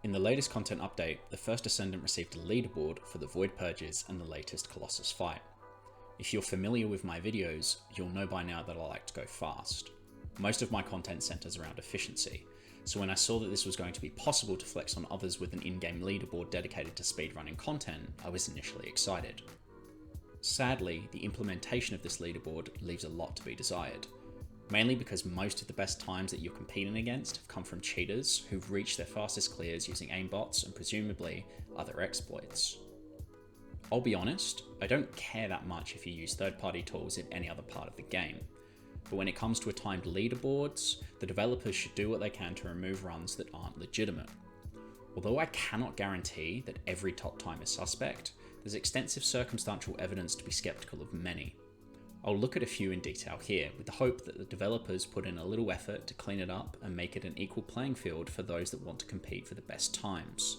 In the latest content update, the First Ascendant received a leaderboard for the Void Purges and the latest Colossus fight. If you're familiar with my videos, you'll know by now that I like to go fast. Most of my content centers around efficiency, so when I saw that this was going to be possible to flex on others with an in-game leaderboard dedicated to speedrunning content, I was initially excited. Sadly, the implementation of this leaderboard leaves a lot to be desired, mainly because most of the best times that you're competing against have come from cheaters who've reached their fastest clears using aimbots and presumably other exploits. I'll be honest, I don't care that much if you use third-party tools in any other part of the game, but when it comes to timed leaderboards, the developers should do what they can to remove runs that aren't legitimate. Although I cannot guarantee that every top time is suspect, there's extensive circumstantial evidence to be skeptical of many. I'll look at a few in detail here, with the hope that the developers put in a little effort to clean it up and make it an equal playing field for those that want to compete for the best times.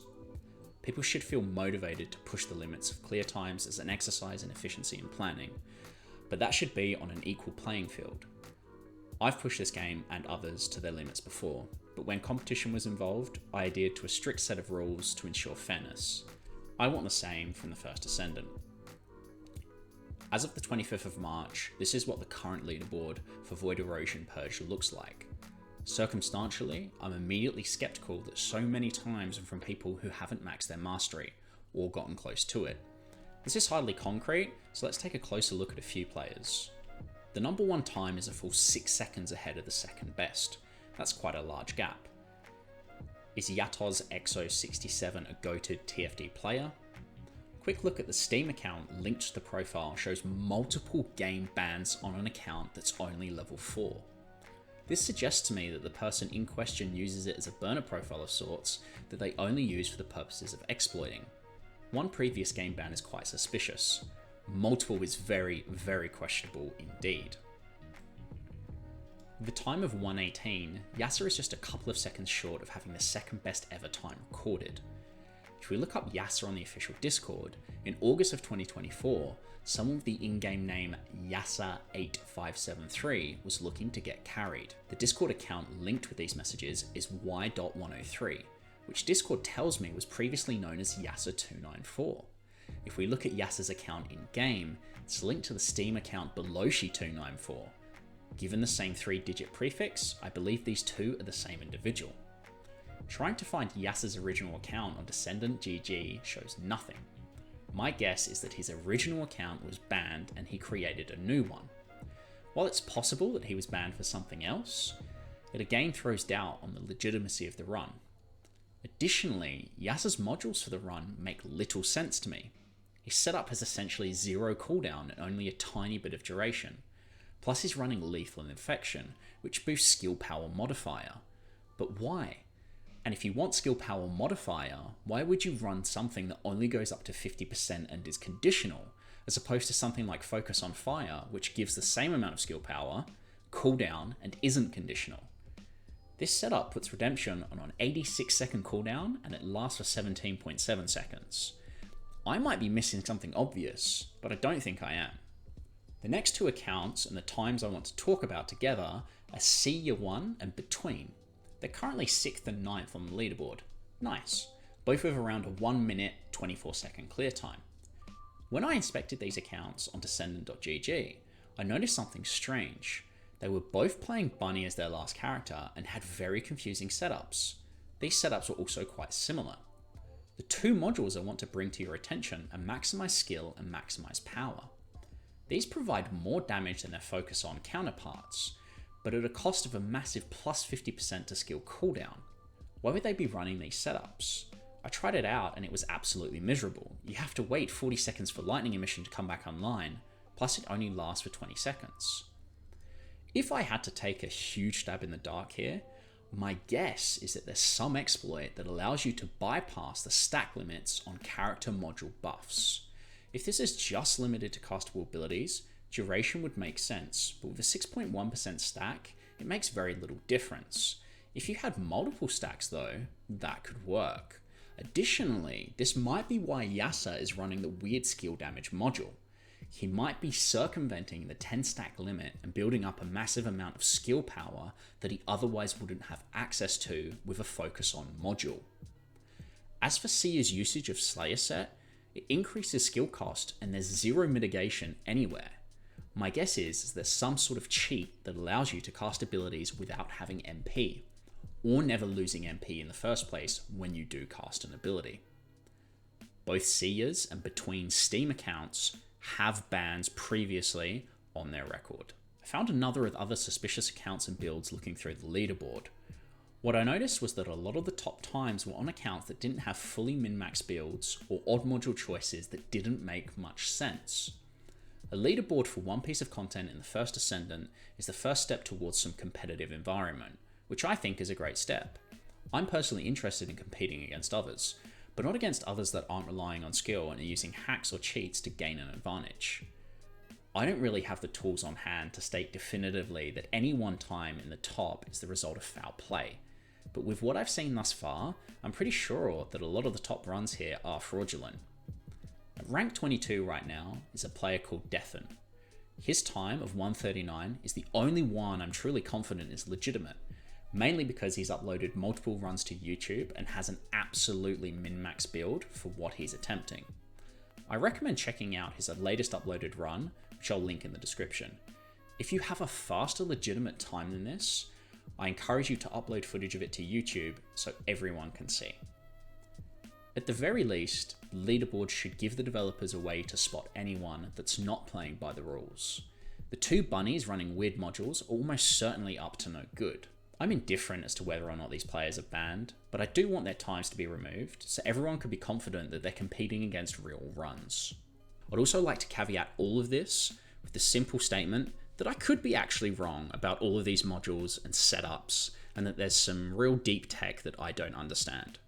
People should feel motivated to push the limits of clear times as an exercise in efficiency and planning, but that should be on an equal playing field. I've pushed this game and others to their limits before, but when competition was involved, I adhered to a strict set of rules to ensure fairness. I want the same from the First Ascendant. As of the 25th of March, this is what the current leaderboard for Void Erosion Purge looks like. Circumstantially, I'm immediately skeptical that so many times are from people who haven't maxed their mastery, or gotten close to it. This is hardly concrete, so let's take a closer look at a few players. The number one time is a full 6 seconds ahead of the second best. That's quite a large gap. Is Yatos Exo67 a goated TFD player? Quick look at the Steam account linked to the profile shows multiple game bans on an account that's only level 4. This suggests to me that the person in question uses it as a burner profile of sorts that they only use for the purposes of exploiting. One previous game ban is quite suspicious. Multiple is very, very questionable indeed. With the time of 1:18, Yasser is just a couple of seconds short of having the second best ever time recorded. If we look up Yasser on the official Discord, in August of 2024, someone with the in-game name Yasser8573 was looking to get carried. The Discord account linked with these messages is Y.103, which Discord tells me was previously known as Yasser294. If we look at Yasser's account in-game, it's linked to the Steam account Beloshi294. Given the same 3-digit prefix, I believe these two are the same individual. Trying to find Yasser's original account on Descendant GG shows nothing. My guess is that his original account was banned and he created a new one. While it's possible that he was banned for something else, it again throws doubt on the legitimacy of the run. Additionally, Yasser's modules for the run make little sense to me. His setup has essentially 0 cooldown and only a tiny bit of duration. Plus he's running Lethal Infection, which boosts skill power modifier. But why? And if you want skill power modifier, why would you run something that only goes up to 50% and is conditional, as opposed to something like Focus on Fire, which gives the same amount of skill power, cooldown, and isn't conditional? This setup puts Redemption on an 86-second cooldown and it lasts for 17.7 seconds. I might be missing something obvious, but I don't think I am. The next two accounts and the times I want to talk about together are C1 and Between. They're currently 6th and 9th on the leaderboard. Nice, both with around a 1 minute 24 second clear time. When I inspected these accounts on Descendant.gg, I noticed something strange. They were both playing Bunny as their last character and had very confusing setups. These setups were also quite similar. The two modules I want to bring to your attention are Maximize Skill and Maximize Power. These provide more damage than their Focus On counterparts, but at a cost of a massive plus 50% to skill cooldown. Why would they be running these setups? I tried it out and it was absolutely miserable. You have to wait 40 seconds for lightning emission to come back online, plus it only lasts for 20 seconds. If I had to take a huge stab in the dark here, my guess is that there's some exploit that allows you to bypass the stack limits on character module buffs. If this is just limited to castable abilities, duration would make sense, but with a 6.1% stack, it makes very little difference. If you had multiple stacks though, that could work. Additionally, this might be why Yasser is running the weird skill damage module. He might be circumventing the 10 stack limit and building up a massive amount of skill power that he otherwise wouldn't have access to with a Focus On module. As for Seer's usage of Slayer Set, it increases skill cost and there's zero mitigation anywhere. My guess is there's some sort of cheat that allows you to cast abilities without having MP, or never losing MP in the first place when you do cast an ability. Both Seers and Between Steam accounts have bans previously on their record. I found another of other suspicious accounts and builds looking through the leaderboard. What I noticed was that a lot of the top times were on accounts that didn't have fully min-max builds or odd module choices that didn't make much sense. A leaderboard for one piece of content in the first Ascendant is the first step towards some competitive environment, which I think is a great step. I'm personally interested in competing against others, but not against others that aren't relying on skill and are using hacks or cheats to gain an advantage. I don't really have the tools on hand to state definitively that any one time in the top is the result of foul play, but with what I've seen thus far, I'm pretty sure that a lot of the top runs here are fraudulent. At rank 22 right now is a player called Deathen. His time of 139 is the only one I'm truly confident is legitimate, mainly because he's uploaded multiple runs to YouTube and has an absolutely min-max build for what he's attempting. I recommend checking out his latest uploaded run, which I'll link in the description. If you have a faster legitimate time than this, I encourage you to upload footage of it to YouTube so everyone can see. At the very least, leaderboards should give the developers a way to spot anyone that's not playing by the rules. The two bunnies running weird modules are almost certainly up to no good. I'm indifferent as to whether or not these players are banned, but I do want their times to be removed so everyone can be confident that they're competing against real runs. I'd also like to caveat all of this with the simple statement that I could be actually wrong about all of these modules and setups, and that there's some real deep tech that I don't understand.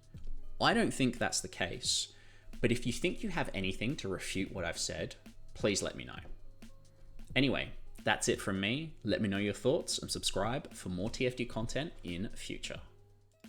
I don't think that's the case, but if you think you have anything to refute what I've said, please let me know. Anyway, that's it from me. Let me know your thoughts and subscribe for more TFD content in future.